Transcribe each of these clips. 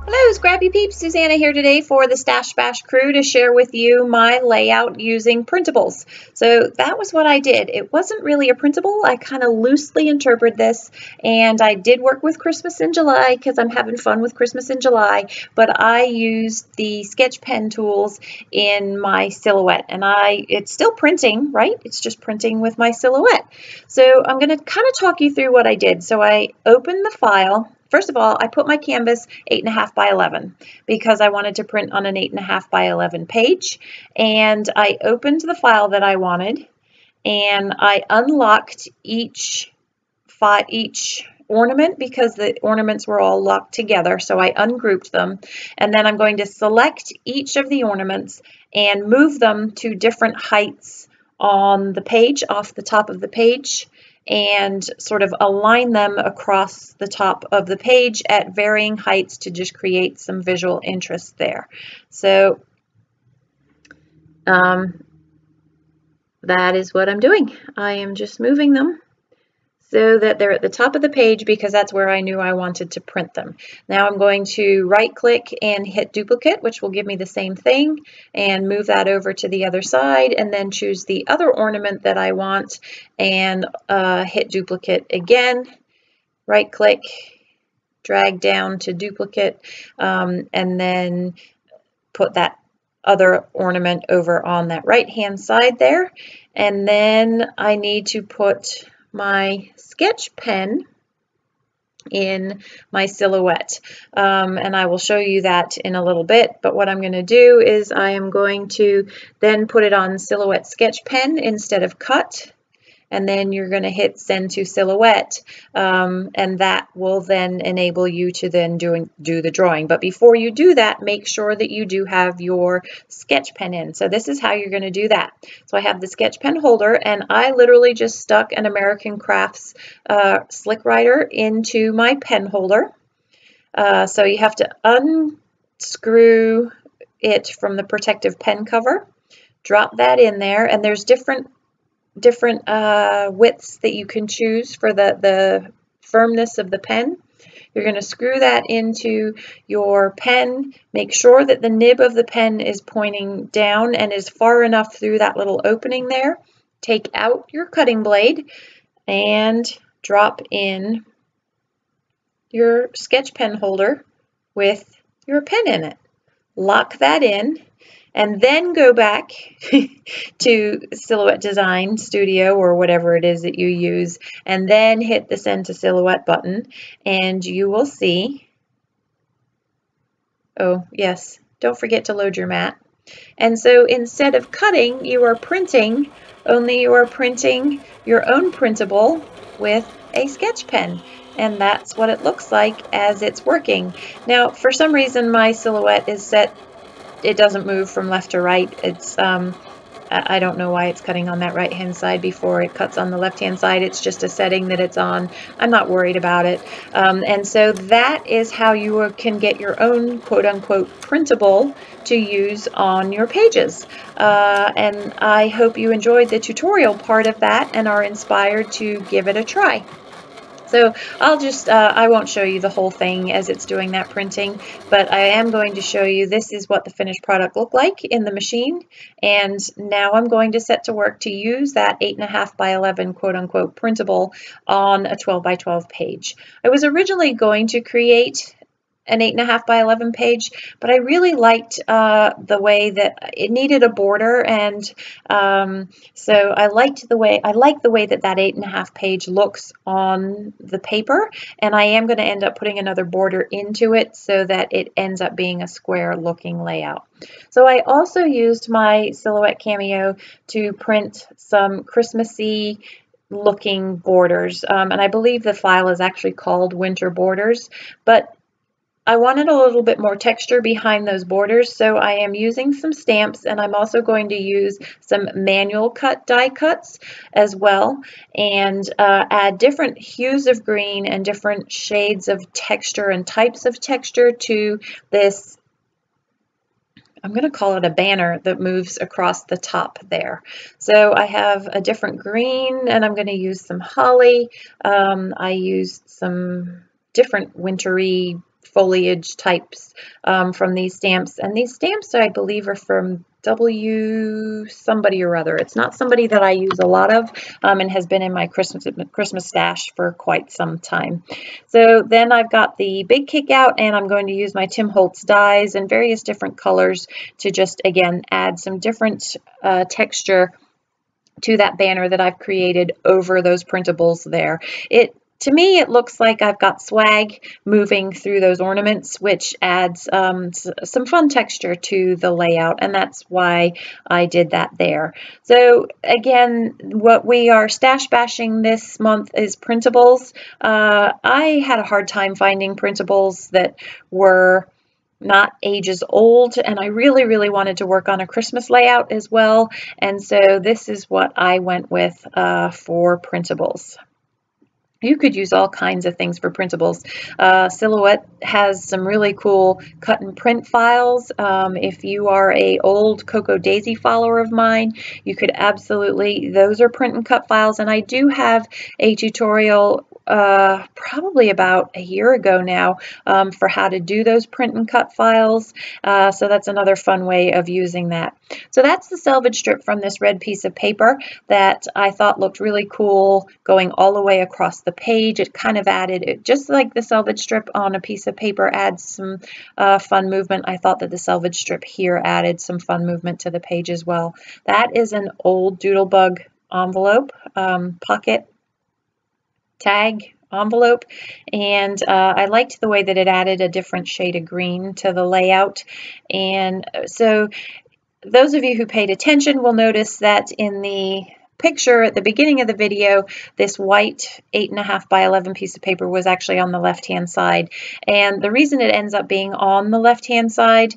Hello, Scrappy Peeps. Suzanna here today for the Stash Bash crew to share with you my layout using printables. So that was what I did. It wasn't really a printable. I kind of loosely interpreted this, and I did work with Christmas in July because I'm having fun with Christmas in July, but I used the sketch pen tools in my silhouette, and it's still printing, right? It's just printing with my silhouette. So I'm going to kind of talk you through what I did. So I opened the file. First of all, I put my canvas 8.5 by 11 because I wanted to print on an 8.5 by 11 page. And I opened the file that I wanted, and I unlocked each ornament because the ornaments were all locked together. So I ungrouped them, and then I'm going to select each of the ornaments and move them to different heights on the page, off the top of the page, and sort of align them across the top of the page at varying heights to just create some visual interest there. So that is what I'm doing. I am just moving them so that they're at the top of the page because that's where I knew I wanted to print them. Now I'm going to right click and hit duplicate, which will give me the same thing, and move that over to the other side, and then choose the other ornament that I want and hit duplicate again, right click, drag down to duplicate, and then put that other ornament over on that right hand side there. And then I need to put my sketch pen in my silhouette, and I will show you that in a little bit. But what I'm going to do is I am going to then put it on silhouette sketch pen instead of cut, and then you're going to hit send to silhouette, and that will then enable you to then do the drawing. But before you do that, make sure that you do have your sketch pen in. So this is how you're going to do that. So I have the sketch pen holder, and I literally just stuck an American Crafts slick writer into my pen holder. So you have to unscrew it from the protective pen cover, drop that in there, and there's different widths that you can choose for the firmness of the pen. You're going to screw that into your pen. Make sure that the nib of the pen is pointing down and is far enough through that little opening there. Take out your cutting blade and drop in your sketch pen holder with your pen in it. Lock that in, and then go back to Silhouette Design Studio or whatever it is that you use, and then hit the Send to Silhouette button, and you will see, oh yes, don't forget to load your mat. And so instead of cutting, you are printing, only you are printing your own printable with a sketch pen. And that's what it looks like as it's working. Now, for some reason, my silhouette is set. It doesn't move from left to right. It's I don't know why it's cutting on that right hand side before it cuts on the left hand side. It's just a setting that it's on. I'm not worried about it. And so that is how you can get your own quote unquote printable to use on your pages. And I hope you enjoyed the tutorial part of that and are inspired to give it a try. So I'll just, I won't show you the whole thing as it's doing that printing, but I am going to show you this is what the finished product looked like in the machine. And now I'm going to set to work to use that 8.5 by 11 quote unquote printable on a 12 by 12 page. I was originally going to create an 8.5 by 11 page, but I really liked the way that it needed a border, and so I like the way that 8.5 page looks on the paper, and I am going to end up putting another border into it so that it ends up being a square looking layout. So I also used my Silhouette Cameo to print some Christmassy looking borders, and I believe the file is actually called Winter Borders, but I wanted a little bit more texture behind those borders, so I am using some stamps, and I'm also going to use some manual cut die cuts as well, and add different hues of green and different shades of texture and types of texture to this. I'm going to call it a banner that moves across the top there. So I have a different green, and I'm going to use some holly. I used some different wintry foliage types from these stamps. And these stamps, I believe, are from W somebody or other. It's not somebody that I use a lot of, and has been in my Christmas stash for quite some time. So then I've got the big kick out, and I'm going to use my Tim Holtz dies in various different colors to just, again, add some different texture to that banner that I've created over those printables there. To me, it looks like I've got swag moving through those ornaments, which adds some fun texture to the layout, and that's why I did that there. So again, what we are stash bashing this month is printables. I had a hard time finding printables that were not ages old, and I really wanted to work on a Christmas layout as well, and so this is what I went with for printables. You could use all kinds of things for printables. Silhouette has some really cool cut and print files. If you are a old Cocoa Daisy follower of mine, you could absolutely, those are print and cut files, and I do have a tutorial probably about a year ago now for how to do those print and cut files. So that's another fun way of using that. So that's the selvage strip from this red piece of paper that I thought looked really cool going all the way across the page. It kind of added, just like the selvage strip on a piece of paper adds some fun movement, I thought that the selvage strip here added some fun movement to the page as well. That is an old Doodlebug envelope, pocket tag envelope, and I liked the way that it added a different shade of green to the layout. And so those of you who paid attention will notice that in the picture at the beginning of the video, this white 8.5 by 11 piece of paper was actually on the left-hand side. And the reason it ends up being on the left-hand side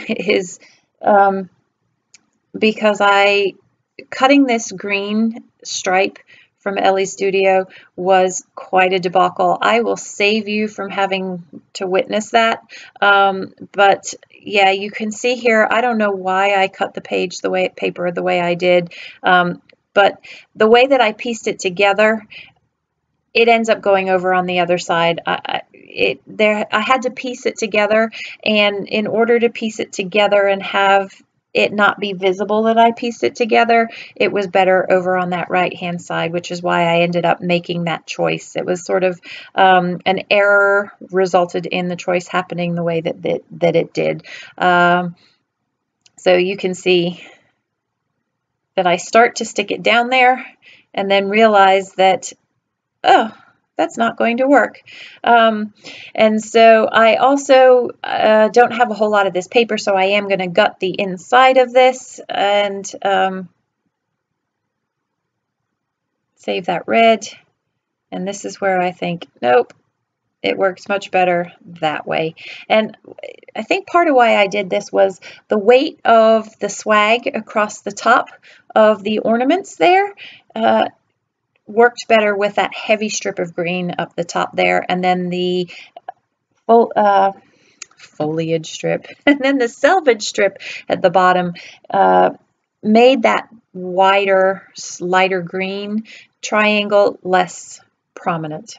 is because cutting this green stripe from Ellie Studio was quite a debacle. I will save you from having to witness that. But yeah, you can see here, I don't know why I cut the paper the way I did, but the way that I pieced it together, it ends up going over on the other side. I had to piece it together, and in order to piece it together and have it not be visible that I pieced it together, it was better over on that right hand side, which is why I ended up making that choice. It was sort of an error resulted in the choice happening the way that it did. So you can see that I start to stick it down there and then realize that, oh, that's not going to work. And so I also don't have a whole lot of this paper, so I am going to gut the inside of this and save that red. And this is where I think, nope, it works much better that way. And I think part of why I did this was the weight of the swag across the top of the ornaments there worked better with that heavy strip of green up the top there, and then the foliage strip and then the selvage strip at the bottom made that wider, lighter green triangle less prominent.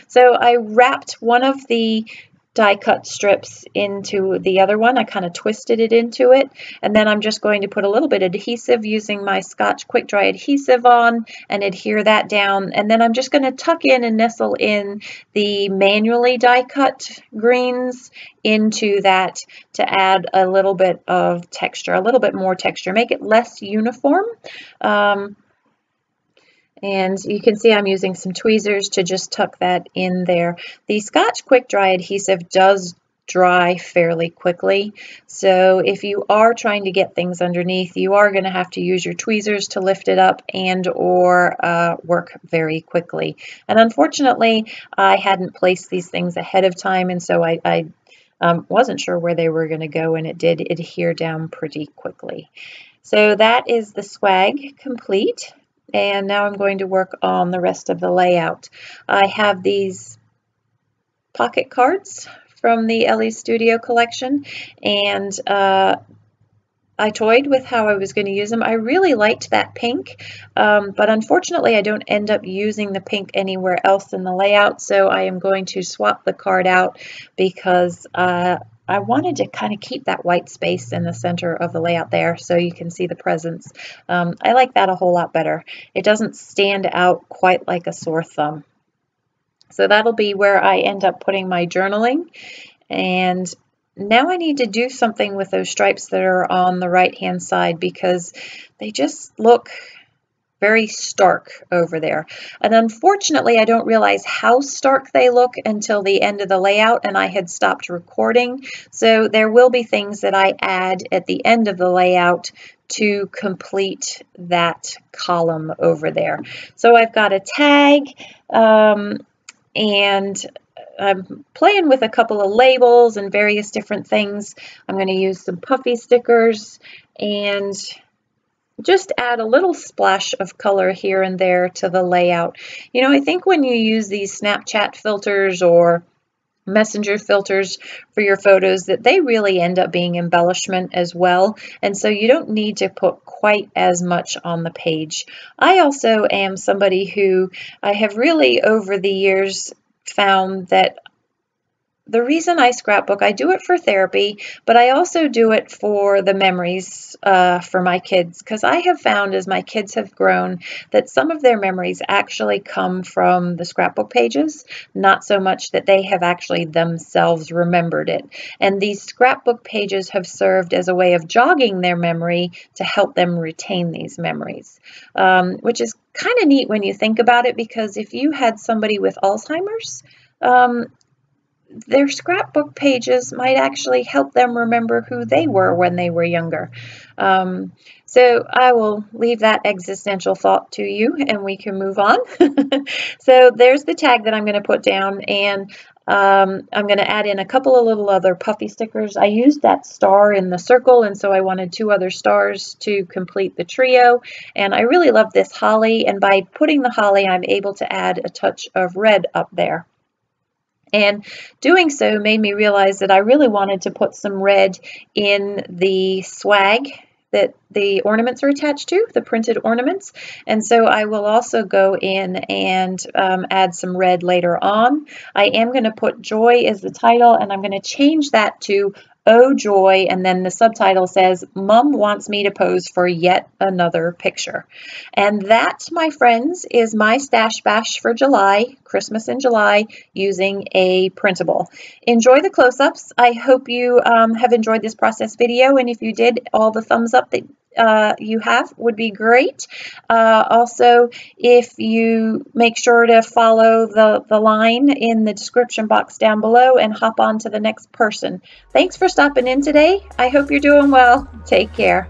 So I wrapped one of the die cut strips into the other one. I kind of twisted it into it, and then I'm just going to put a little bit of adhesive using my Scotch quick dry adhesive on and adhere that down, and then I'm just going to tuck in and nestle in the manually die cut greens into that to add a little bit of texture, a little bit more texture, make it less uniform. And you can see I'm using some tweezers to just tuck that in there. The Scotch quick dry adhesive does dry fairly quickly, so if you are trying to get things underneath, you are going to have to use your tweezers to lift it up and or work very quickly. And unfortunately, I hadn't placed these things ahead of time, and so I wasn't sure where they were going to go, and it did adhere down pretty quickly. So that is the swag complete. And now I'm going to work on the rest of the layout. I have these pocket cards from the Ellie Studio collection, and I toyed with how I was going to use them. I really liked that pink, but unfortunately I don't end up using the pink anywhere else in the layout, so I am going to swap the card out because I wanted to kind of keep that white space in the center of the layout there so you can see the presents. I like that a whole lot better. It doesn't stand out quite like a sore thumb. So that'll be where I end up putting my journaling. And now I need to do something with those stripes that are on the right hand side because they just look very stark over there. And unfortunately, I don't realize how stark they look until the end of the layout, and I had stopped recording. So there will be things that I add at the end of the layout to complete that column over there. So I've got a tag, and I'm playing with a couple of labels and various different things. I'm going to use some puffy stickers and just add a little splash of color here and there to the layout. You know, I think when you use these Snapchat filters or Messenger filters for your photos, that they really end up being embellishment as well, and so you don't need to put quite as much on the page. I also am somebody who I have really over the years found that the reason I scrapbook, I do it for therapy, but I also do it for the memories for my kids, because I have found as my kids have grown that some of their memories actually come from the scrapbook pages, not so much that they have actually themselves remembered it. And these scrapbook pages have served as a way of jogging their memory to help them retain these memories, which is kind of neat when you think about it, because if you had somebody with Alzheimer's, their scrapbook pages might actually help them remember who they were when they were younger. So I will leave that existential thought to you and we can move on. So there's the tag that I'm going to put down, and I'm going to add in a couple of little other puffy stickers. I used that star in the circle, and so I wanted 2 other stars to complete the trio. And I really love this holly, and by putting the holly, I'm able to add a touch of red up there. And doing so made me realize that I really wanted to put some red in the swag that the ornaments are attached to, the printed ornaments. And so I will also go in and add some red later on. I am going to put Joy as the title, and I'm going to change that to Oh Joy, and then the subtitle says, Mom wants me to pose for yet another picture. And that, my friends, is my stash bash for July, Christmas in July, using a printable. Enjoy the close-ups. I hope you have enjoyed this process video, and if you did, all the thumbs up that you have would be great. Also, if you make sure to follow the line in the description box down below and hop on to the next person. Thanks for stopping in today. I hope you're doing well. Take care.